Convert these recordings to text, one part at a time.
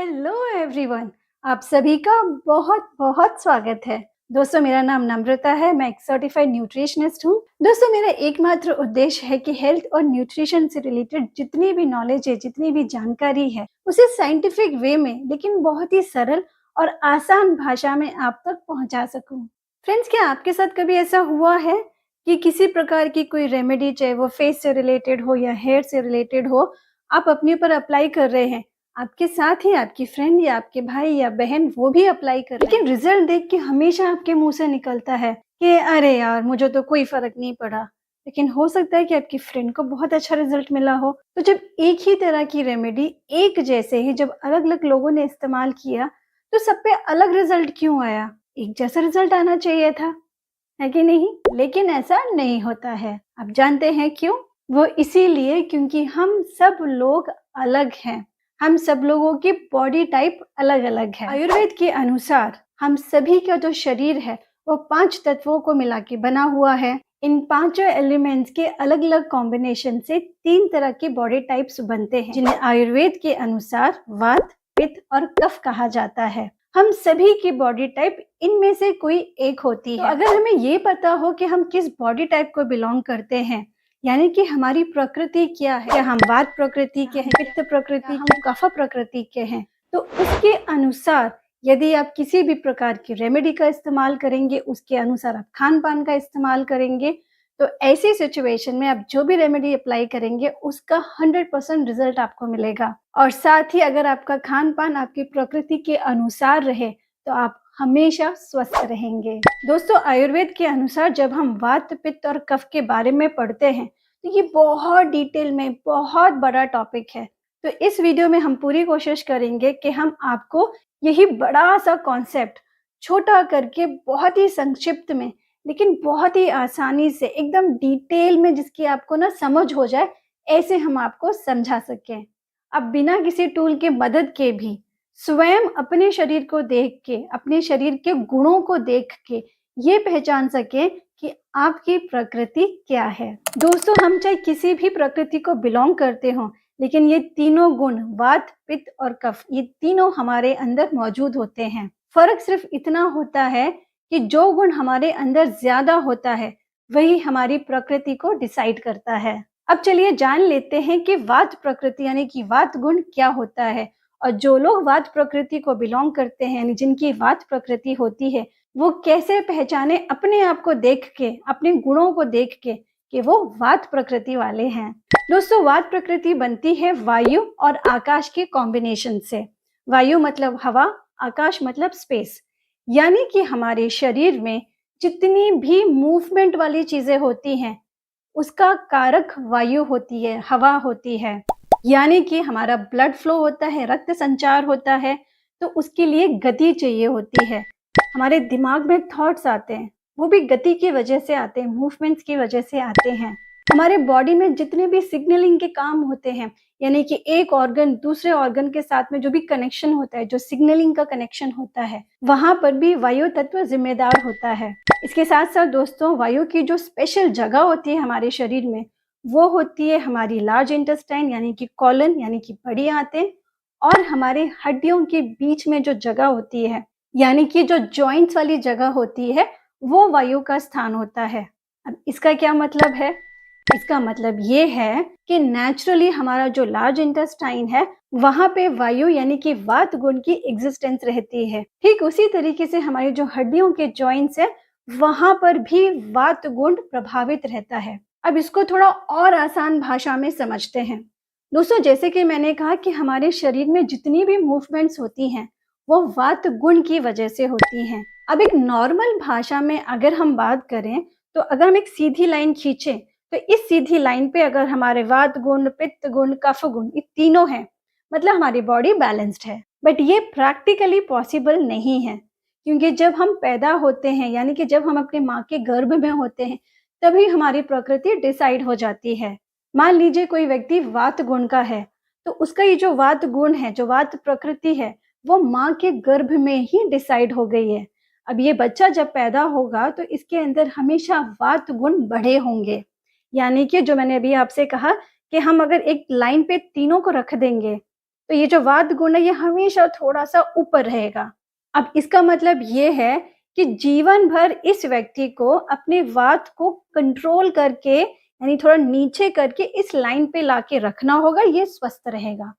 Hello everyone, आप सभी का बहुत बहुत स्वागत है। दोस्तों, मेरा नाम नम्रता है। मैं एक सर्टिफाइड न्यूट्रिशनिस्ट हूँ। दोस्तों, मेरा एकमात्र उद्देश्य है कि हेल्थ और न्यूट्रिशन से रिलेटेड जितनी भी नॉलेज है, जितनी भी जानकारी है, उसे साइंटिफिक वे में लेकिन बहुत ही सरल और आसान भाषा में आप तक पहुँचा सकूँ। फ्रेंड्स, क्या आपके साथ कभी ऐसा हुआ है कि किसी प्रकार की कोई रेमेडी, चाहे वो फेस से रिलेटेड हो या हेयर से रिलेटेड हो, आप अपने ऊपर अप्लाई कर रहे हैं, आपके साथ ही आपकी फ्रेंड या आपके भाई या बहन वो भी अप्लाई कर रहे हैं, लेकिन रिजल्ट देख के हमेशा आपके मुंह से निकलता है कि अरे यार, मुझे तो कोई फर्क नहीं पड़ा। लेकिन हो सकता है कि आपकी फ्रेंड को बहुत अच्छा रिजल्ट मिला हो। तो जब एक ही तरह की रेमेडी एक जैसे ही जब अलग अलग लोगों ने इस्तेमाल किया, तो सब पे अलग रिजल्ट क्यों आया? एक जैसा रिजल्ट आना चाहिए था, है कि नहीं? लेकिन ऐसा नहीं होता है। आप जानते हैं क्यों? वो इसीलिए क्योंकि हम सब लोग अलग हैं। हम सब लोगों की बॉडी टाइप अलग-अलग है। आयुर्वेद के अनुसार हम सभी का जो शरीर है वो 5 तत्वों को मिला के बना हुआ है। इन पांचों एलिमेंट्स के अलग-अलग कॉम्बिनेशन से 3 तरह के बॉडी टाइप्स बनते हैं, जिन्हें आयुर्वेद के अनुसार वात, पित्त और कफ कहा जाता है। हम सभी की बॉडी टाइप इनमें से कोई एक होती है। तो अगर हमें ये पता हो कि हम किस बॉडी टाइप को बिलोंग करते हैं, यानी कि हमारी प्रकृति क्या है, क्या हम वात प्रकृति के हैं, पित्त प्रकृति के, कफ प्रकृति के हैं, तो उसके अनुसार यदि आप किसी भी प्रकार की रेमेडी का इस्तेमाल करेंगे, उसके अनुसार आप खान पान का इस्तेमाल करेंगे, तो ऐसी सिचुएशन में आप जो भी रेमेडी अप्लाई करेंगे उसका 100% रिजल्ट आपको मिलेगा। और साथ ही अगर आपका खान पान आपकी प्रकृति के अनुसार रहे तो आप हमेशा स्वस्थ रहेंगे। दोस्तों, आयुर्वेद के अनुसार जब हम वात, पित्त और कफ के बारे में पढ़ते हैं तो ये बहुत डिटेल में बहुत बड़ा टॉपिक है। तो इस वीडियो में हम पूरी कोशिश करेंगे कि हम आपको यही बड़ा सा कॉन्सेप्ट छोटा करके बहुत ही संक्षिप्त में लेकिन बहुत ही आसानी से एकदम डिटेल में जिसकी आपको ना समझ हो जाए, ऐसे हम आपको समझा सकें। अब बिना किसी टूल के मदद के भी स्वयं अपने शरीर को देख के, अपने शरीर के गुणों को देख के ये पहचान सके कि आपकी प्रकृति क्या है। दोस्तों, हम चाहे किसी भी प्रकृति को बिलोंग करते हो, लेकिन ये तीनों गुण वात, पित्त और कफ, ये तीनों हमारे अंदर मौजूद होते हैं। फर्क सिर्फ इतना होता है कि जो गुण हमारे अंदर ज्यादा होता है वही हमारी प्रकृति को डिसाइड करता है। अब चलिए जान लेते हैं कि वात प्रकृति यानी कि वात गुण क्या होता है। और जो लोग वात प्रकृति को बिलोंग करते हैं, यानी जिनकी वात प्रकृति होती है, वो कैसे पहचाने अपने आप को देख के, अपने गुणों को देख के कि वो वात प्रकृति वाले हैं। दोस्तों, वात प्रकृति बनती है वायु और आकाश के कॉम्बिनेशन से। वायु मतलब हवा, आकाश मतलब स्पेस। यानी कि हमारे शरीर में जितनी भी मूवमेंट वाली चीजें होती हैं उसका कारक वायु होती है, हवा होती है। यानी कि हमारा ब्लड फ्लो होता है, रक्त संचार होता है, तो उसके लिए गति चाहिए होती है। हमारे दिमाग में थॉट्स आते हैं, वो भी गति की वजह से आते हैं, मूवमेंट्स की वजह से आते हैं। हमारे बॉडी में जितने भी सिग्नलिंग के काम होते हैं, यानी कि एक ऑर्गन दूसरे ऑर्गन के साथ में जो भी कनेक्शन होता है, जो सिग्नलिंग का कनेक्शन होता है, वहां पर भी वायु तत्व जिम्मेदार होता है। इसके साथ साथ दोस्तों, वायु की जो स्पेशल जगह होती है हमारे शरीर में, वो होती है हमारी लार्ज इंटेस्टाइन यानी कि कॉलन यानी कि बड़ी आंतें, और हमारे हड्डियों के बीच में जो जगह होती है यानी कि जो जॉइंट्स वाली जगह होती है, वो वायु का स्थान होता है। अब इसका क्या मतलब है? इसका मतलब ये है कि नेचुरली हमारा जो लार्ज इंटेस्टाइन है वहां पे वायु यानी कि वात गुण की एग्जिस्टेंस रहती है। ठीक उसी तरीके से हमारी जो हड्डियों के जॉइंट्स है वहां पर भी वात गुण प्रभावित रहता है। अब इसको थोड़ा और आसान भाषा में समझते हैं। दोस्तों, जैसे कि मैंने कहा कि हमारे शरीर में जितनी भी मूवमेंट्स होती हैं वो वात गुण की वजह से होती हैं। अब एक नॉर्मल भाषा में अगर हम बात करें तो अगर हम एक सीधी लाइन खींचें तो इस सीधी लाइन पे अगर हमारे वात गुण, पित्त गुण, कफ गुण ये तीनों हैं, मतलब हमारी बॉडी बैलेंस्ड है। बट ये प्रैक्टिकली पॉसिबल नहीं है, क्योंकि जब हम पैदा होते हैं यानी कि जब हम अपने माँ के गर्भ में होते हैं तभी हमारी प्रकृति डिसाइड हो जाती है। मान लीजिए कोई व्यक्ति वात गुण का है, तो उसका ये जो वात गुण है, जो वात प्रकृति है, वो माँ के गर्भ में ही डिसाइड हो गई है। अब ये बच्चा जब पैदा होगा तो इसके अंदर हमेशा वात गुण बढ़े होंगे। यानी कि जो मैंने अभी आपसे कहा कि हम अगर एक लाइन पे तीनों को रख देंगे तो ये जो वात गुण है ये हमेशा थोड़ा-सा ऊपर रहेगा। अब इसका मतलब ये है कि जीवन भर इस व्यक्ति को अपने वात को कंट्रोल करके यानी थोड़ा नीचे करके इस लाइन पे लाके रखना होगा, ये स्वस्थ रहेगा।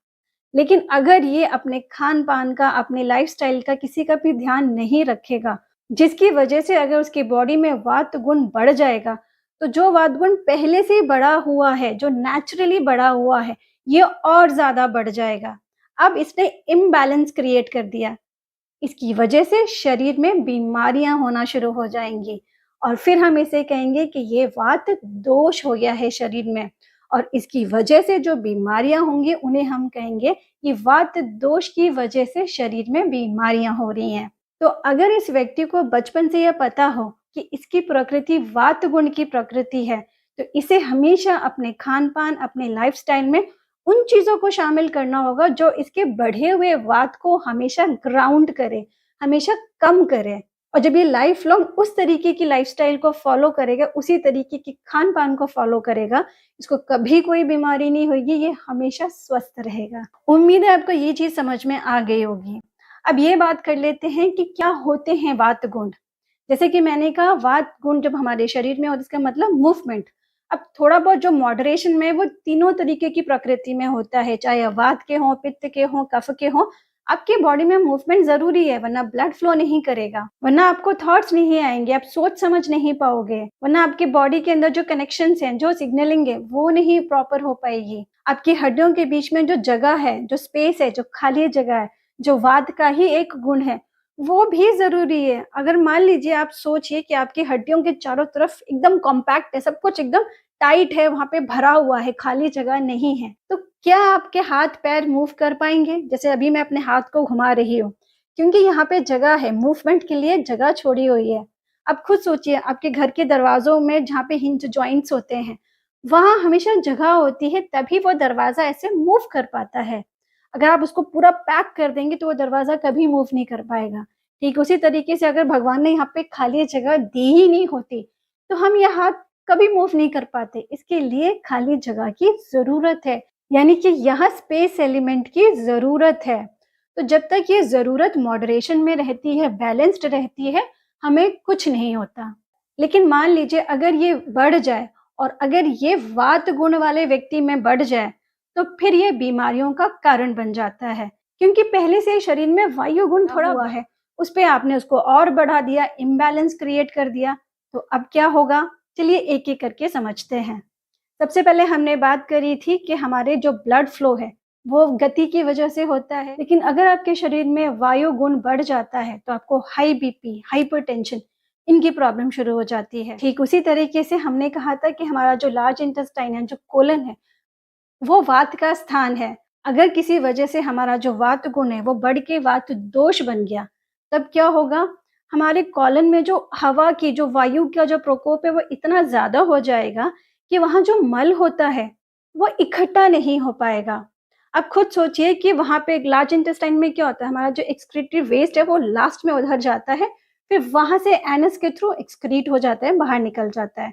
लेकिन अगर ये अपने खान-पान का, अपने लाइफ़स्टाइल का किसी का भी ध्यान नहीं रखेगा, जिसकी वजह से अगर उसकी बॉडी में वात गुण बढ़ जाएगा, तो जो वात गुण पहले से ही बढ़ा हुआ है, जो नेचुरली बढ़ा हुआ है, ये और ज़्यादा बढ़ जाएगा। अब इसने इम्बैलेंस क्रिएट कर दिया। इसकी वजह से शरीर में बीमारियाँ होना शुरू हो जाएँगी और फिर हम इसे कहेंगे कि ये वात दोष हो गया है शरीर में और इसकी वजह से जो बीमारियाँ होंगी उन्हें हम कहेंगे कि वात दोष की वजह से शरीर में बीमारियाँ हो रही हैं। तो अगर इस व्यक्ति को बचपन से यह पता हो कि इसकी प्रकृति वात गुण की प्रकृति है, तो इसे हमेशा अपने खान-पान, अपने लाइफ़स्टाइल में उन चीज़ों को शामिल करना होगा जो इसके बढ़े हुए वात को हमेशा ग्राउंड करे, हमेशा कम करे। और जब ये लाइफ लॉन्ग उस तरीके की लाइफ़स्टाइल को फ़ॉलो करेगा, उसी तरीके के खान-पान को फ़ॉलो करेगा, इसको कभी कोई बीमारी नहीं होगी, ये हमेशा स्वस्थ रहेगा। उम्मीद है आपको ये चीज़ समझ में आ गई होगी। अब ये बात कर लेते हैं कि क्या होते हैं वात गुण? जैसे कि मैंने कहा वात गुण जब हमारे शरीर में हो तो इसका मतलब मूवमेंट। अब थोड़ा बहुत जो मॉडरेशन में वो तीनों तरीके की प्रकृति में होता है, चाहे वात के हों, पित्त के हों, कफ के हों, आपकी बॉडी में मूवमेंट ज़रूरी है वरना ब्लड फ्लो नहीं करेगा, वरना आपको थॉट्स नहीं आएँगे, आप सोच समझ नहीं पाओगे, वरना आपकी बॉडी के अंदर जो कनेक्शंस हैं, जो सिग्नलिंग है, वो नहीं प्रॉपर हो पाएगी। आपकी हड्डियों के बीच में जो जगह है, जो स्पेस है, जो खाली जगह है, जो वात का ही एक गुण है, वो भी ज़रूरी है। अगर मान लीजिए आप सोचिए कि आपकी हड्डियों के चारों तरफ एकदम कॉम्पैक्ट है, सब कुछ एकदम टाइट है, वहाँ पे भरा हुआ है, खाली जगह नहीं है, तो क्या आपके हाथ-पैर मूव कर पाएँगे? जैसे अभी मैं अपने हाथ को घुमा रही हूँ, क्योंकि यहाँ पे जगह है, मूवमेंट के लिए जगह छोड़ी हुई है। अब खुद सोचिए आपके घर के दरवाज़ों में जहाँ पे हिंज जॉइंट्स होते हैं, वहाँ हमेशा जगह होती है तभी वो दरवाज़ा ऐसे मूव कर पाता है। अगर आप उसको पूरा पैक कर देंगे तो वो दरवाज़ा कभी मूव नहीं कर पाएगा। ठीक उसी तरीके से अगर भगवान ने यहाँ पे खाली जगह दी ही नहीं होती, तो हम ये हाथ कभी मूव नहीं कर पाते। इसके लिए खाली जगह की ज़रूरत है, यानी कि यहाँ स्पेस एलिमेंट की ज़रूरत है। तो जब तक ये ज़रूरत मॉडरेशन में रहती है, बैलेंस्ड रहती है, हमें कुछ नहीं होता। लेकिन मान लीजिए अगर ये बढ़ जाए और अगर ये वात गुण वाले व्यक्ति में बढ़ जाए, तो फिर ये बीमारियों का कारण बन जाता है। क्योंकि पहले से ही शरीर में वायु गुण थोड़ा हुआ है, उस पे आपने उसको और बढ़ा दिया, इम्बैलेंस क्रिएट कर दिया, तो अब क्या होगा? चलिए एक-एक करके समझते हैं। सबसे पहले हमने बात करी थी कि हमारे जो ब्लड फ्लो है, वो गति की वजह से होता है, लेकिन अगर आपके शरीर में वायु गुण बढ़ जाता है, तो आपको हाई बीपी, हाइपरटेंशन इनकी प्रॉब्लम शुरू हो जाती है। ठीक उसी तरीके से हमने कहा था कि हमारा जो लार्ज इंटेस्टाइन है, जो कोलन है, वो वात का स्थान है। अगर किसी वजह से हमारा जो वात गुण है वो बढ़ के वात दोष बन गया, तब क्या होगा? हमारे कॉलन में जो हवा की जो वायु का जो प्रकोप है वो इतना ज़्यादा हो जाएगा कि वहाँ जो मल होता है, वो इकट्ठा नहीं हो पाएगा। अब खुद सोचिए कि वहाँ पे लार्ज इंटेस्टाइन में क्या होता है, हमारा जो एक्सक्रीटरी वेस्ट है वो लास्ट में उधर जाता है, फिर वहाँ से एनस के थ्रू एक्सक्रीट हो जाता है, बाहर निकल जाता है।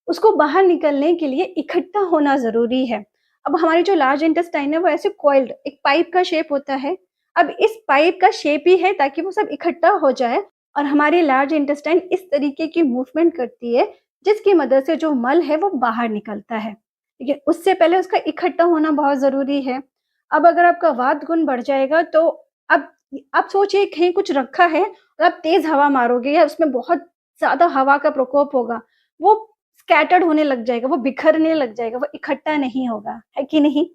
उसको बाहर निकलने के लिए इकट्ठा होना ज़रूरी है। अब हमारी जो लार्ज इंटेस्टाइन है वो ऐसे कॉइल्ड एक पाइप का शेप होता है। अब इस पाइप का शेप ही है ताकि वो सब इकट्ठा हो जाए और हमारी लार्ज इंटेस्टाइन इस तरीके की मूवमेंट करती है जिसकी मदद से जो मल है वो बाहर निकलता है। लेकिन उससे पहले उसका इकट्ठा होना बहुत ज़रूरी है। अब अगर आपका वात गुण बढ़ जाएगा तो अब आप सोचिए कहीं कुछ रखा है और आप तेज़ हवा मारोगे या उसमें बहुत ज़्यादा हवा का प्रकोप होगा, वो स्कैटर्ड होने लग जाएगा, वो बिखरने लग जाएगा, वो इकट्ठा नहीं होगा, है कि नहीं?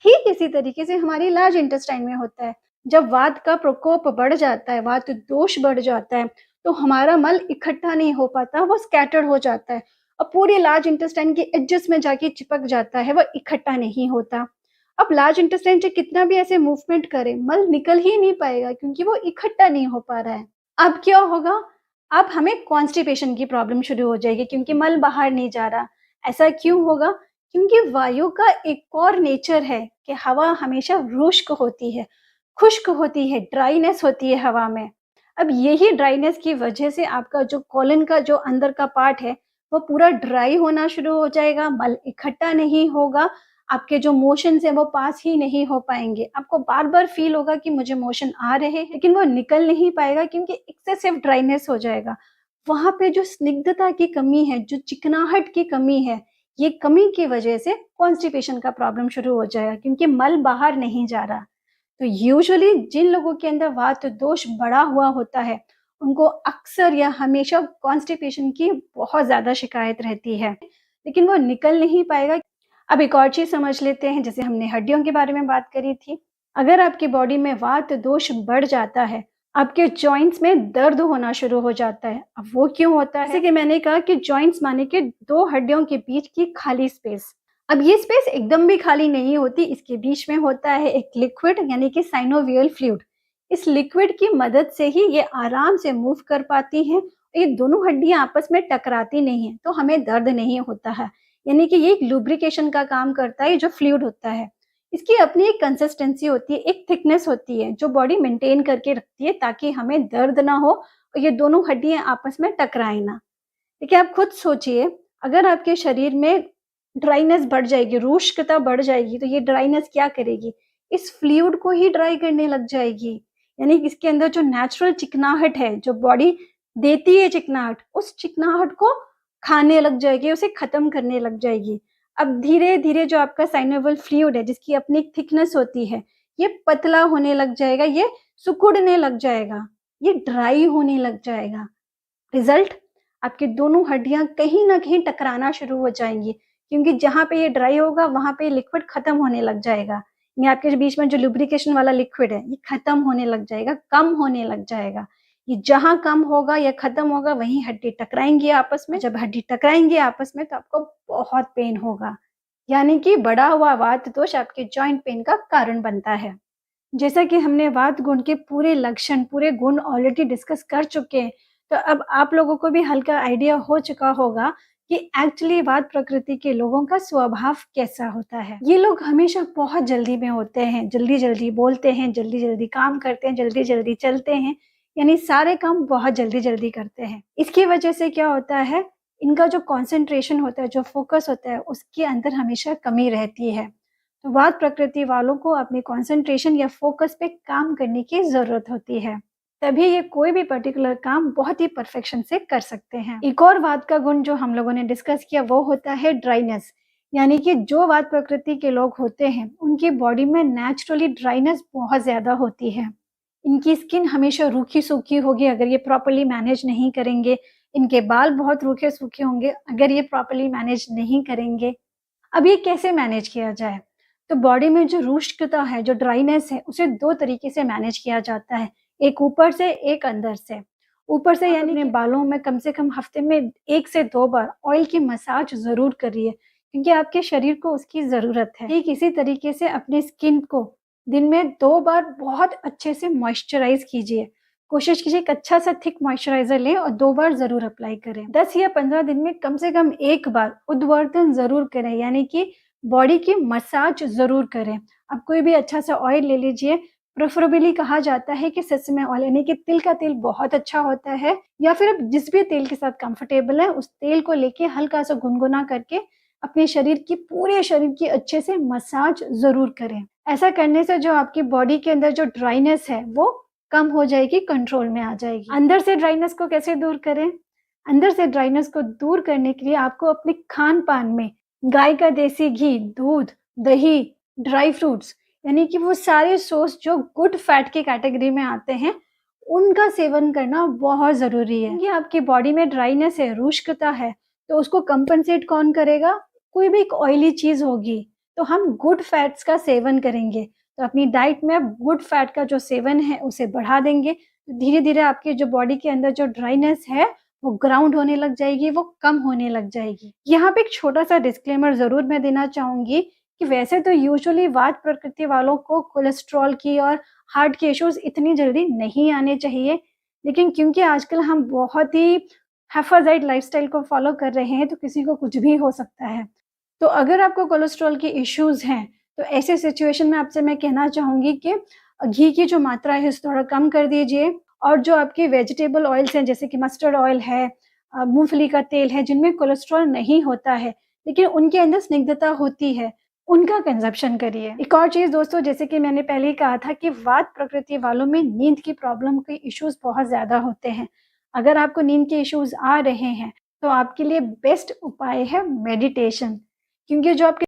ठीक इसी तरीके से हमारी लार्ज इंटेस्टाइन में होता है। जब वात का प्रकोप बढ़ जाता है, वात दोष बढ़ जाता है, तो हमारा मल इकट्ठा नहीं हो पाता, वो स्कैटर्ड हो जाता है और पूरे लार्ज इंटेस्टाइन के एजेस में जाके चिपक जाता है, वो इकट्ठा नहीं होता। अब लार्ज इंटेस्टाइन से कितना भी ऐसे मूवमेंट करे, मल निकल ही नहीं पाएगा क्योंकि वो इकट्ठा नहीं हो पा रहा है। अब क्या होगा? अब हमें कॉन्स्टिपेशन की प्रॉब्लम शुरू हो जाएगी क्योंकि मल बाहर नहीं जा रहा। ऐसा क्यों होगा? क्योंकि वायु का एक और नेचर है कि हवा हमेशा रुष्क होती है, खुश्क होती है, ड्राइनेस होती है हवा में। अब यही ड्राइनेस की वजह से आपका जो कोलन का जो अंदर का पार्ट है, वो पूरा ड्राई होना शुरू हो जाएगा, मल इकट्ठा नहीं होगा। आपके जो मोशंस हैं वो पास ही नहीं हो पाएँगे। आपको बार-बार फ़ील होगा कि मुझे मोशन आ रहे हैं, लेकिन वो निकल नहीं पाएगा क्योंकि एक्सेसिव ड्राइनेस हो जाएगा। वहाँ पे जो स्निग्धता की कमी है, जो चिकनाहट की कमी है, ये कमी की वजह से कॉन्स्टिपेशन का प्रॉब्लम शुरू हो जाएगा क्योंकि मल बाहर नहीं जा रहा। तो यूजुअली जिन लोगों के अंदर वात दोष बढ़ा हुआ होता है, उनको अक्सर या हमेशा कॉन्स्टिपेशन की बहुत ज़्यादा शिकायत रहती है, लेकिन वो निकल नहीं पाएगा। अब एक और चीज़ समझ लेते हैं, जैसे हमने हड्डियों के बारे में बात करी थी। अगर आपकी बॉडी में वात दोष बढ़ जाता है, आपके जॉइंट्स में दर्द होना शुरू हो जाता है। अब वो क्यों होता है? जैसे कि मैंने कहा कि जॉइंट्स माने कि 2 हड्डियों के बीच की खाली स्पेस। अब ये स्पेस एकदम भी खाली नहीं होती, इसके बीच में होता है एक लिक्विड यानी कि साइनोवियल फ्लूइड। इस लिक्विड की मदद से ही ये आराम से मूव कर पाती हैं। ये दोनों हड्डियाँ आपस में टकराती नहीं हैं, तो हमें दर्द नहीं होता है। यानी कि ये एक लुब्रिकेशन का काम करता है, जो फ्लूइड होता है। इसकी अपनी एक कंसिस्टेंसी होती है, एक थिकनेस होती है, जो बॉडी मेंटेन करके रखती है ताकि हमें दर्द ना हो और ये दोनों हड्डियाँ आपस में टकराएँ ना। देखिए, आप खुद सोचिए, अगर आपके शरीर में ड्राइनेस बढ़ जाएगी, रुष्कता बढ़ जाएगी, तो ये ड्राइनेस क्या करेगी? इस फ्लूइड को ही ड्राई करने लग जाएगी। यानी कि इसके अंदर जो नेचुरल चिकनाहट है, जो बॉडी देती है चिकनाहट, उस चिकनाहट को खाने लग जाएगी, उसे खत्म करने लग जाएगी। अब धीरे-धीरे जो आपका साइनोवियल फ्लूइड है, जिसकी अपनी एक थिकनेस होती है, ये पतला होने लग जाएगा, ये सिकुड़ने लग जाएगा, ये ड्राई होने लग जाएगा। रिजल्ट, आपकी दोनों हड्डियाँ कहीं न कहीं टकराना शुरू हो जाएँगी, क्योंकि जहाँ पे ये ड्राई होगा, वहाँ पे लिक्विड खत्म होने लग जाएगा। ये आपके बीच में जो लुब्रिकेशन वाला लिक्विड है, ये खत्म होने लग जाएगा, कम होने लग जाएगा। ये जहाँ कम होगा या खत्म होगा, वहीं हड्डी टकराएँगी आपस में। जब हड्डी टकराएँगी आपस में, तो आपको बहुत पेन होगा। यानी कि बढ़ा हुआ वात दोष आपके जॉइंट पेन का कारण बनता है। जैसा कि हमने वात गुण के पूरे लक्षण, पूरे गुण ऑलरेडी डिस्कस कर चुके हैं, तो अब आप लोगों को भी हल्का आइडिया हो चुका होगा कि एक्चुअली वात प्रकृति के लोगों का स्वभाव कैसा होता है। ये लोग हमेशा बहुत जल्दी में होते हैं, जल्दी-जल्दी बोलते हैं, जल्दी-जल्दी काम करते हैं, जल्दी-जल्दी चलते हैं, यानी सारे काम बहुत जल्दी-जल्दी करते हैं। इसकी वजह से क्या होता है, इनका जो कंसंट्रेशन होता है, जो फोकस होता है, उसके अंदर हमेशा कमी रहती है। तो वात प्रकृति वालों को अपने कंसंट्रेशन या फोकस पे काम करने की ज़रूरत होती है। तभी ये कोई भी पर्टिकुलर काम बहुत ही परफेक्शन से कर सकते हैं। एक और वात का गुण जो हम लोगों ने डिस्कस किया, वो होता है ड्राइनेस। यानी कि जो वात प्रकृति के लोग होते हैं, उनकी बॉडी में नेचुरली ड्राइनेस बहुत ज़्यादा होती है। इनकी स्किन हमेशा रूखी-सूखी होगी अगर ये प्रॉपर्ली मैनेज नहीं करेंगे। इनके बाल बहुत रूखे-सूखे होंगे अगर ये प्रॉपर्ली मैनेज नहीं करेंगे। अब ये कैसे मैनेज किया जाए? तो बॉडी में जो रुष्कता है, जो ड्राइनेस है, उसे 2 तरीके से मैनेज किया जाता है। एक ऊपर से, एक अंदर से। ऊपर से यानी अपने बालों में कम से कम हफ्ते में 1 से 2 बार ऑयल की मसाज ज़रूर करिए, क्योंकि आपके शरीर को उसकी ज़रूरत है। ठीक इसी तरीके से अपने स्किन को दिन में 2 बार बहुत अच्छे से मॉइस्चराइज़ कीजिए। कोशिश कीजिए एक अच्छा-सा थिक मॉइस्चराइज़र लें और 2 बार ज़रूर अप्लाई करें। 10 या 15 दिन में कम से कम 1 बार उद्वर्तन ज़रूर करें, यानी कि बॉडी की मसाज ज़रूर करें। आप कोई भी अच्छा-सा ऑयल ले लीजिए, प्रेफरेबली कहा जाता है कि सेसमे ऑयल यानी कि तिल का तेल बहुत अच्छा होता है, या फिर आप जिस भी तेल के साथ कंफर्टेबल हैं, उस तेल को लेके हल्का-सा गुनगुना करके अपने शरीर की, पूरे शरीर की अच्छे से मसाज ज़रूर करें। ऐसा करने से जो आपकी बॉडी के अंदर जो ड्राइनेस है, वो कम हो जाएगी, कंट्रोल में आ जाएगी। अंदर से ड्राइनेस को कैसे दूर करें? अंदर से ड्राइनेस को दूर करने के लिए आपको अपने खान-पान में गाय का देसी घी, दूध, दही, ड्राई फ्रूट्स यानी कि वो सारे सोर्स जो गुड फैट की कैटेगरी में आते हैं, उनका सेवन करना बहुत ज़रूरी है। ये आपकी बॉडी में ड्राइनेस है, रुष्कता है, तो उसको कंपनसेट कौन करेगा? कोई भी एक ऑयली चीज़ होगी, तो हम गुड फैट्स का सेवन करेंगे। तो अपनी डाइट में आप गुड फैट का जो सेवन है, उसे बढ़ा देंगे। तो धीरे-धीरे आपकी जो बॉडी के अंदर जो ड्राइनेस है, वो ग्राउंड होने लग जाएगी, वो कम होने लग जाएगी। यहाँ पे एक छोटा-सा डिस्क्लेमर ज़रूर मैं देना चाहूँगी कि वैसे तो यूजुअली वात प्रकृति वालों को कोलेस्ट्रॉल की और हार्ट के इश्यूज़ इतनी जल्दी नहीं आने चाहिए, लेकिन क्योंकि आजकल हम बहुत ही हैफाज़ाइट लाइफ़स्टाइल को फ़ॉलो कर रहे हैं, तो किसी को कुछ भी हो सकता है। तो अगर आपको कोलेस्ट्रॉल के इश्यूज़ हैं, तो ऐसे सिचुएशन में आपसे मैं कहना चाहूँगी कि घी की जो मात्रा है, उसे थोड़ा कम कर दीजिए, और जो आपके वेजिटेबल ऑयल्स हैं, जैसे कि मस्टर्ड ऑयल है, मूँगफली का तेल है, जिनमें कोलेस्ट्रॉल नहीं होता है, लेकिन उनके अंदर स्निग्धता होती है, उनका कंज़प्शन करिए। एक और चीज़ दोस्तों, जैसे कि मैंने पहले ही कहा था कि वात प्रकृति वालों में नींद की प्रॉब्लम के इश्यूज़ बहुत ज़्यादा होते हैं। अगर आपको नींद के इश्यूज़ आ रहे हैं, तो आपके लिए बेस्ट उपाय है मेडिटेशन, क्योंकि जो आपके